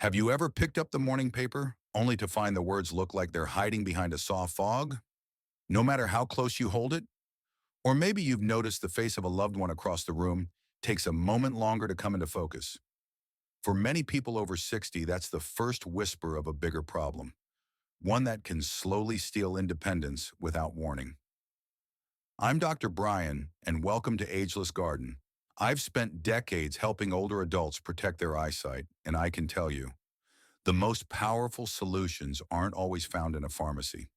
Have you ever picked up the morning paper only to find the words look like they're hiding behind a soft fog, no matter how close you hold it? Or maybe you've noticed the face of a loved one across the room takes a moment longer to come into focus. For many people over 60, that's the first whisper of a bigger problem, one that can slowly steal independence without warning. I'm Dr. Brian, and welcome to Ageless Garden. I've spent decades helping older adults protect their eyesight, and I can tell you, the most powerful solutions aren't always found in a pharmacy.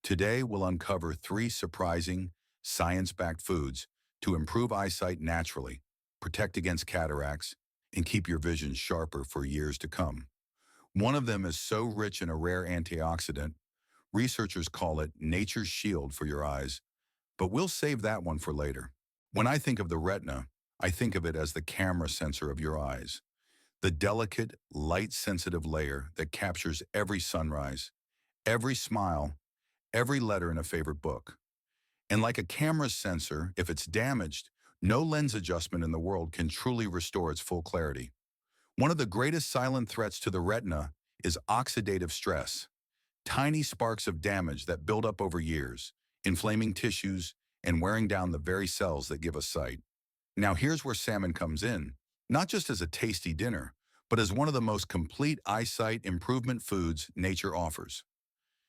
Today, we'll uncover three surprising, science-backed foods to improve eyesight naturally, protect against cataracts, and keep your vision sharper for years to come. One of them is so rich in a rare antioxidant, researchers call it nature's shield for your eyes, but we'll save that one for later. When I think of the retina, I think of it as the camera sensor of your eyes, the delicate, light-sensitive layer that captures every sunrise, every smile, every letter in a favorite book. And like a camera's sensor, if it's damaged, no lens adjustment in the world can truly restore its full clarity. One of the greatest silent threats to the retina is oxidative stress, tiny sparks of damage that build up over years, inflaming tissues and wearing down the very cells that give us sight. Now here's where salmon comes in, not just as a tasty dinner, but as one of the most complete eyesight improvement foods nature offers.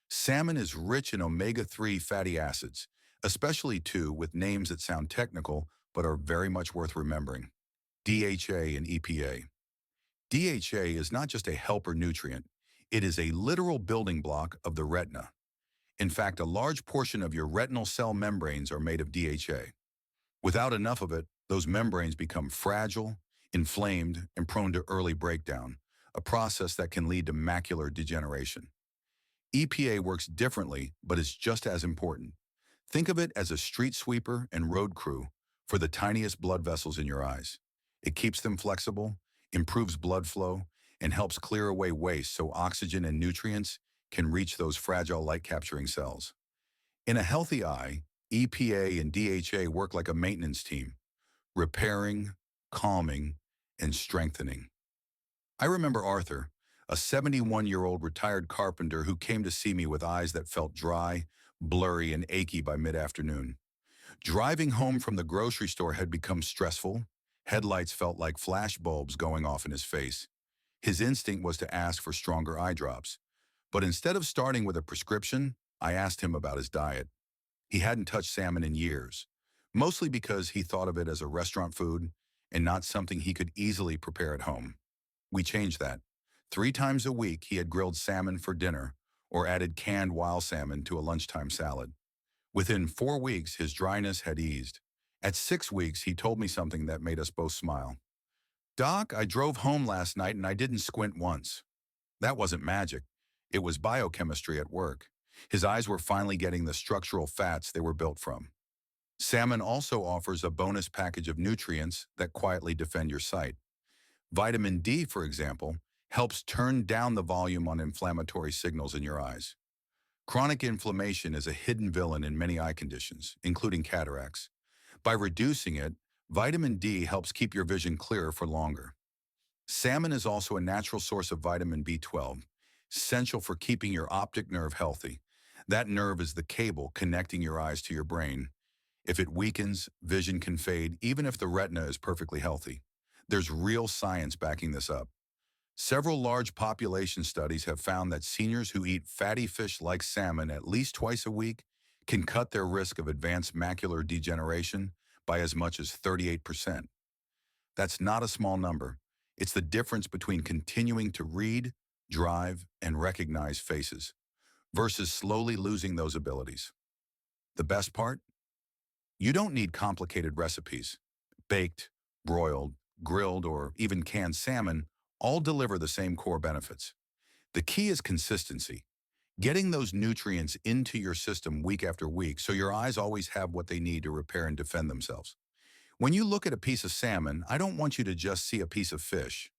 Salmon is rich in omega-3 fatty acids, especially two with names that sound technical but are very much worth remembering: DHA and EPA. DHA is not just a helper nutrient, it is a literal building block of the retina. In fact, a large portion of your retinal cell membranes are made of DHA. Without enough of it, those membranes become fragile, inflamed, and prone to early breakdown, a process that can lead to macular degeneration. EPA works differently, but is just as important. Think of it as a street sweeper and road crew for the tiniest blood vessels in your eyes. It keeps them flexible, improves blood flow, and helps clear away waste so oxygen and nutrients can reach those fragile light-capturing cells. In a healthy eye, EPA and DHA work like a maintenance team, repairing, calming, and strengthening. I remember Arthur, a 71-year-old retired carpenter who came to see me with eyes that felt dry, blurry, and achy by mid-afternoon. Driving home from the grocery store had become stressful. Headlights felt like flash bulbs going off in his face. His instinct was to ask for stronger eye drops. But instead of starting with a prescription, I asked him about his diet. He hadn't touched salmon in years, mostly because he thought of it as a restaurant food and not something he could easily prepare at home. We changed that. 3 times a week, he had grilled salmon for dinner or added canned wild salmon to a lunchtime salad. Within 4 weeks, his dryness had eased. At 6 weeks, he told me something that made us both smile. "Doc, I drove home last night and I didn't squint once." That wasn't magic. It was biochemistry at work. His eyes were finally getting the structural fats they were built from. Salmon also offers a bonus package of nutrients that quietly defend your sight. Vitamin D, for example, helps turn down the volume on inflammatory signals in your eyes. Chronic inflammation is a hidden villain in many eye conditions, including cataracts. By reducing it, vitamin D helps keep your vision clearer for longer. Salmon is also a natural source of vitamin B12, essential for keeping your optic nerve healthy. That nerve is the cable connecting your eyes to your brain. If it weakens, vision can fade even if the retina is perfectly healthy. There's real science backing this up. Several large population studies have found that seniors who eat fatty fish like salmon at least twice a week can cut their risk of advanced macular degeneration by as much as 38%. That's not a small number. It's the difference between continuing to read, drive, and recognize faces versus slowly losing those abilities. The best part? You don't need complicated recipes. Baked, broiled, grilled, or even canned salmon all deliver the same core benefits. The key is consistency, getting those nutrients into your system week after week so your eyes always have what they need to repair and defend themselves. When you look at a piece of salmon, I don't want you to just see a piece of fish.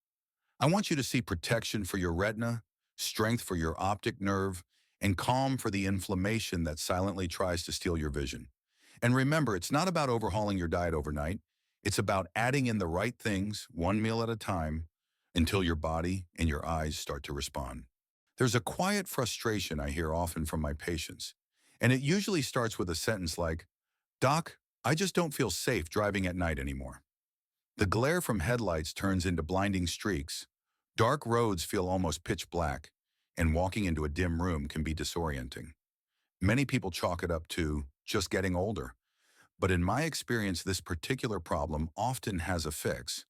I want you to see protection for your retina, strength for your optic nerve, and calm for the inflammation that silently tries to steal your vision. And remember, it's not about overhauling your diet overnight. It's about adding in the right things, one meal at a time, until your body and your eyes start to respond. There's a quiet frustration I hear often from my patients, and it usually starts with a sentence like, "Doc, I just don't feel safe driving at night anymore." The glare from headlights turns into blinding streaks. Dark roads feel almost pitch black, and walking into a dim room can be disorienting. Many people chalk it up to just getting older, but in my experience, this particular problem often has a fix,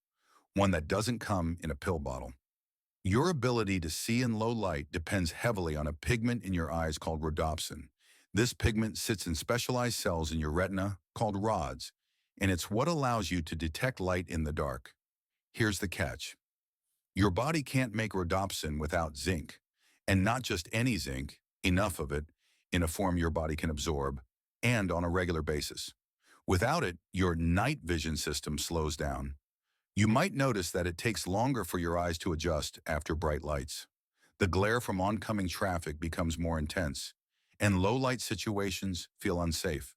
one that doesn't come in a pill bottle. Your ability to see in low light depends heavily on a pigment in your eyes called rhodopsin. This pigment sits in specialized cells in your retina called rods, and it's what allows you to detect light in the dark. Here's the catch. Your body can't make rhodopsin without zinc, and not just any zinc, enough of it, in a form your body can absorb, and on a regular basis. Without it, your night vision system slows down. You might notice that it takes longer for your eyes to adjust after bright lights. The glare from oncoming traffic becomes more intense, and low-light situations feel unsafe.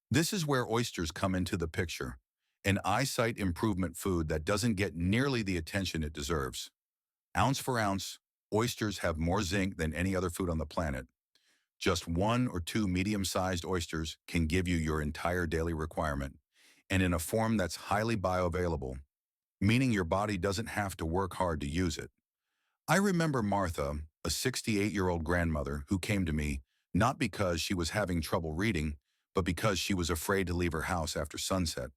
This is where oysters come into the picture, an eyesight improvement food that doesn't get nearly the attention it deserves. Ounce for ounce, oysters have more zinc than any other food on the planet. Just one or two medium-sized oysters can give you your entire daily requirement, and in a form that's highly bioavailable, meaning your body doesn't have to work hard to use it. I remember Martha, a 68-year-old grandmother who came to me not because she was having trouble reading, but because she was afraid to leave her house after sunset.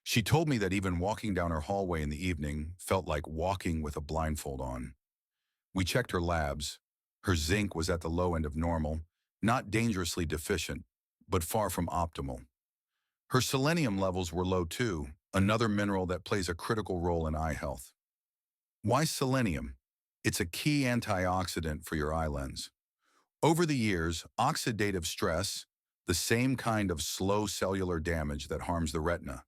She told me that even walking down her hallway in the evening felt like walking with a blindfold on. We checked her labs. Her zinc was at the low end of normal, not dangerously deficient, but far from optimal. Her selenium levels were low too, another mineral that plays a critical role in eye health. Why selenium? It's a key antioxidant for your eye lens. Over the years, oxidative stress, the same kind of slow cellular damage that harms the retina,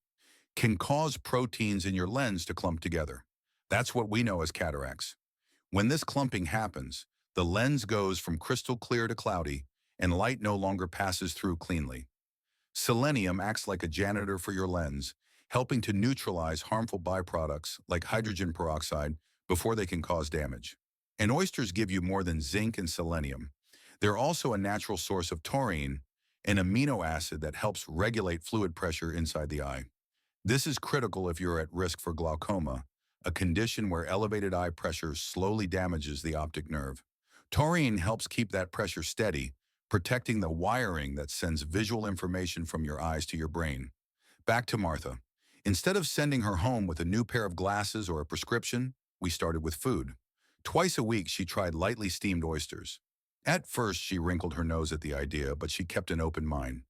can cause proteins in your lens to clump together. That's what we know as cataracts. When this clumping happens, the lens goes from crystal clear to cloudy, and light no longer passes through cleanly. Selenium acts like a janitor for your lens, helping to neutralize harmful byproducts like hydrogen peroxide before they can cause damage. And oysters give you more than zinc and selenium. They're also a natural source of taurine, an amino acid that helps regulate fluid pressure inside the eye. This is critical if you're at risk for glaucoma, a condition where elevated eye pressure slowly damages the optic nerve. Taurine helps keep that pressure steady, protecting the wiring that sends visual information from your eyes to your brain. Back to Martha. Instead of sending her home with a new pair of glasses or a prescription, we started with food. Twice a week, she tried lightly steamed oysters. At first, she wrinkled her nose at the idea, but she kept an open mind.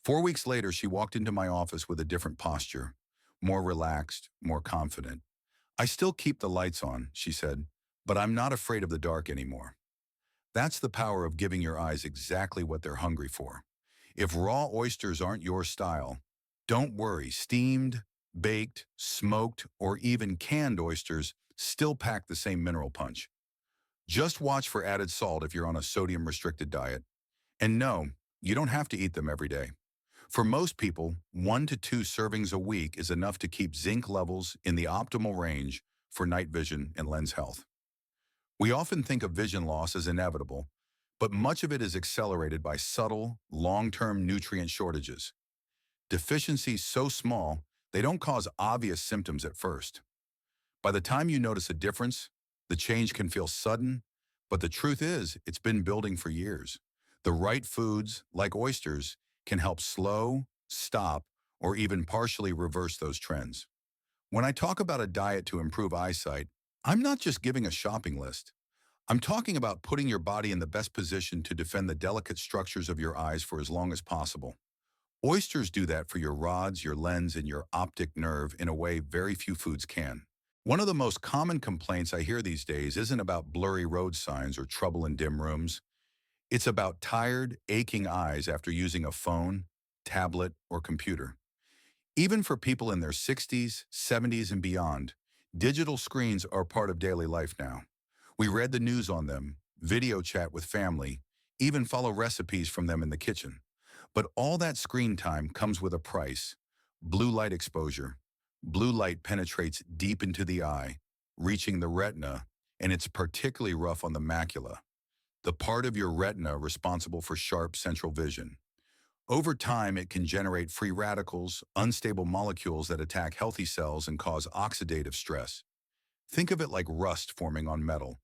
4 weeks later, she walked into my office with a different posture, more relaxed, more confident. "I still keep the lights on," she said, "but I'm not afraid of the dark anymore." That's the power of giving your eyes exactly what they're hungry for. If raw oysters aren't your style, don't worry. Steamed, baked, smoked, or even canned oysters still pack the same mineral punch. Just watch for added salt if you're on a sodium-restricted diet. And no, you don't have to eat them every day. For most people, 1 to 2 servings a week is enough to keep zinc levels in the optimal range for night vision and lens health. We often think of vision loss as inevitable, but much of it is accelerated by subtle, long-term nutrient shortages. Deficiencies so small, they don't cause obvious symptoms at first. By the time you notice a difference, the change can feel sudden, but the truth is, it's been building for years. The right foods, like oysters, can help slow, stop, or even partially reverse those trends. When I talk about a diet to improve eyesight, I'm not just giving a shopping list. I'm talking about putting your body in the best position to defend the delicate structures of your eyes for as long as possible. Oysters do that for your rods, your lens, and your optic nerve in a way very few foods can. One of the most common complaints I hear these days isn't about blurry road signs or trouble in dim rooms. It's about tired, aching eyes after using a phone, tablet, or computer. Even for people in their 60s, 70s, and beyond, digital screens are part of daily life now. We read the news on them, video chat with family, even follow recipes from them in the kitchen. But all that screen time comes with a price: blue light exposure. Blue light penetrates deep into the eye, reaching the retina, and it's particularly rough on the macula, the part of your retina responsible for sharp central vision. Over time, it can generate free radicals, unstable molecules that attack healthy cells and cause oxidative stress. Think of it like rust forming on metal.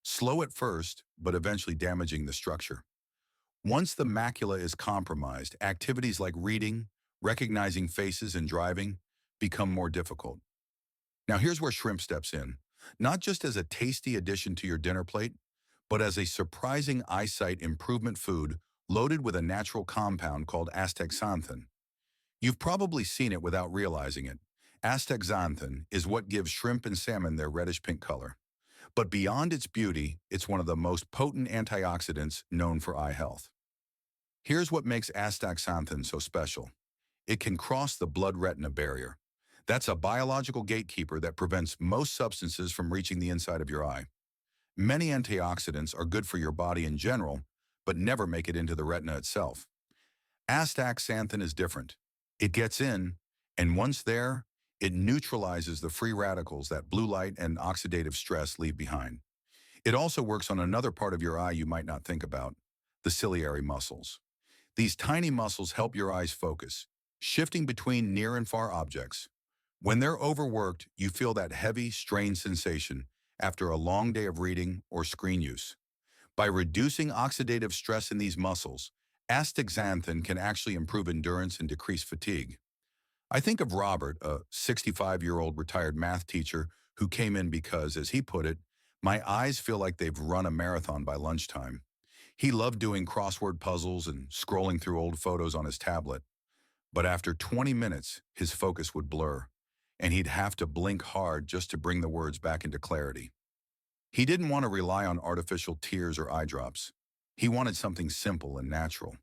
Slow at first, but eventually damaging the structure. Once the macula is compromised, activities like reading, recognizing faces, and driving become more difficult. Now here's where shrimp steps in, not just as a tasty addition to your dinner plate, but as a surprising eyesight improvement food loaded with a natural compound called astaxanthin. You've probably seen it without realizing it. Astaxanthin is what gives shrimp and salmon their reddish-pink color. But beyond its beauty, it's one of the most potent antioxidants known for eye health. Here's what makes astaxanthin so special. It can cross the blood-retina barrier. That's a biological gatekeeper that prevents most substances from reaching the inside of your eye. Many antioxidants are good for your body in general, but never make it into the retina itself. Astaxanthin is different. It gets in, and once there, it neutralizes the free radicals that blue light and oxidative stress leave behind. It also works on another part of your eye you might not think about, the ciliary muscles. These tiny muscles help your eyes focus, shifting between near and far objects. When they're overworked, you feel that heavy, strained sensation after a long day of reading or screen use. By reducing oxidative stress in these muscles, astaxanthin can actually improve endurance and decrease fatigue. I think of Robert, a 65-year-old retired math teacher who came in because, as he put it, my eyes feel like they've run a marathon by lunchtime. He loved doing crossword puzzles and scrolling through old photos on his tablet. But after 20 minutes, his focus would blur, and he'd have to blink hard just to bring the words back into clarity. He didn't want to rely on artificial tears or eye drops. He wanted something simple and natural.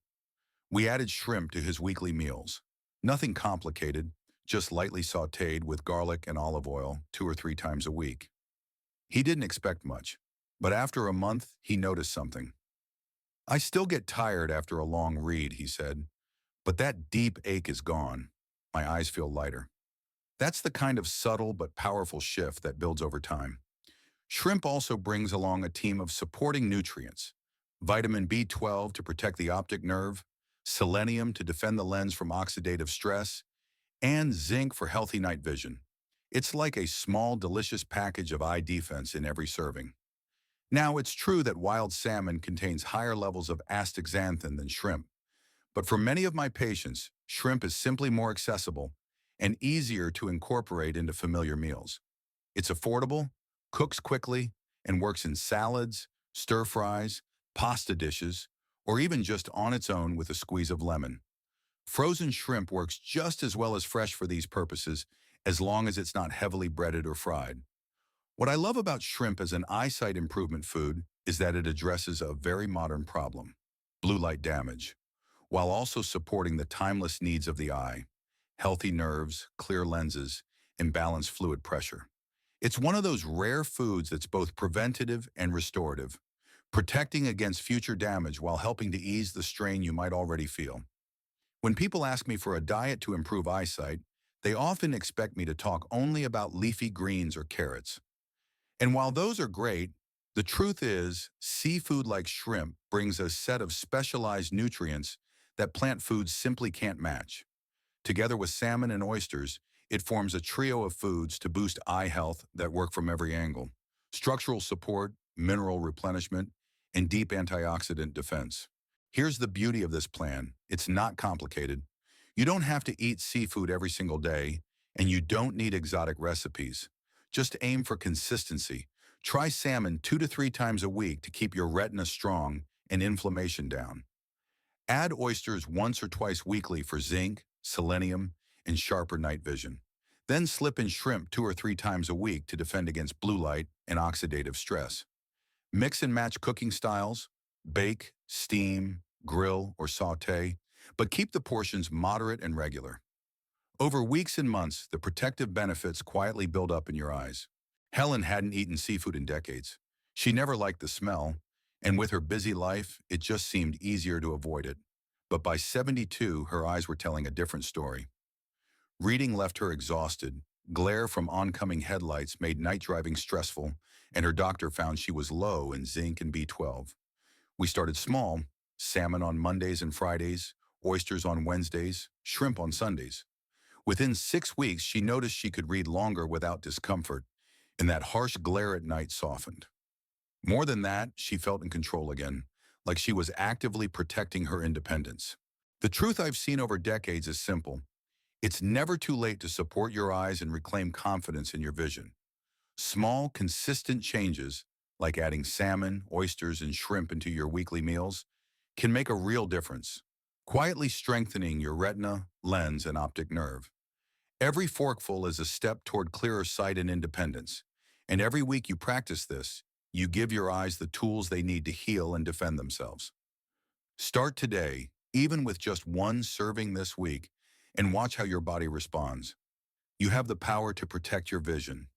We added shrimp to his weekly meals. Nothing complicated, just lightly sautéed with garlic and olive oil 2 or 3 times a week. He didn't expect much, but after a month, he noticed something. I still get tired after a long read, he said, but that deep ache is gone. My eyes feel lighter. That's the kind of subtle but powerful shift that builds over time. Shrimp also brings along a team of supporting nutrients: vitamin B12 to protect the optic nerve, selenium to defend the lens from oxidative stress, and zinc for healthy night vision. It's like a small, delicious package of eye defense in every serving. Now, it's true that wild salmon contains higher levels of astaxanthin than shrimp, but for many of my patients, shrimp is simply more accessible and easier to incorporate into familiar meals. It's affordable, cooks quickly, and works in salads, stir-fries, pasta dishes, or even just on its own with a squeeze of lemon. Frozen shrimp works just as well as fresh for these purposes, as long as it's not heavily breaded or fried. What I love about shrimp as an eyesight improvement food is that it addresses a very modern problem: blue light damage, while also supporting the timeless needs of the eye: healthy nerves, clear lenses, and balanced fluid pressure. It's one of those rare foods that's both preventative and restorative, protecting against future damage while helping to ease the strain you might already feel. When people ask me for a diet to improve eyesight, they often expect me to talk only about leafy greens or carrots. And while those are great, the truth is, seafood like shrimp brings a set of specialized nutrients that plant foods simply can't match. Together with salmon and oysters, it forms a trio of foods to boost eye health that work from every angle: structural support, mineral replenishment, and deep antioxidant defense. Here's the beauty of this plan: it's not complicated. You don't have to eat seafood every single day, and you don't need exotic recipes. Just aim for consistency. Try salmon 2 to 3 times a week to keep your retina strong and inflammation down. Add oysters once or twice weekly for zinc, selenium, and sharper night vision. Then slip in shrimp 2 or 3 times a week to defend against blue light and oxidative stress. Mix and match cooking styles: bake, steam, grill, or sauté, but keep the portions moderate and regular. Over weeks and months, the protective benefits quietly build up in your eyes. Helen hadn't eaten seafood in decades. She never liked the smell, and with her busy life, it just seemed easier to avoid it. But by 72, her eyes were telling a different story. Reading left her exhausted, Glare from oncoming headlights made night driving stressful, and her doctor found she was low in zinc and B12. We started small, salmon on Mondays and Fridays, oysters on Wednesdays, shrimp on Sundays. Within 6 weeks, she noticed she could read longer without discomfort, and that harsh glare at night softened. More than that, she felt in control again, like she was actively protecting her independence. The truth I've seen over decades is simple. It's never too late to support your eyes and reclaim confidence in your vision. Small, consistent changes, like adding salmon, oysters, and shrimp into your weekly meals, can make a real difference, quietly strengthening your retina, lens, and optic nerve. Every forkful is a step toward clearer sight and independence, and every week you practice this, you give your eyes the tools they need to heal and defend themselves. Start today, even with just one serving this week, and watch how your body responds. You have the power to protect your vision,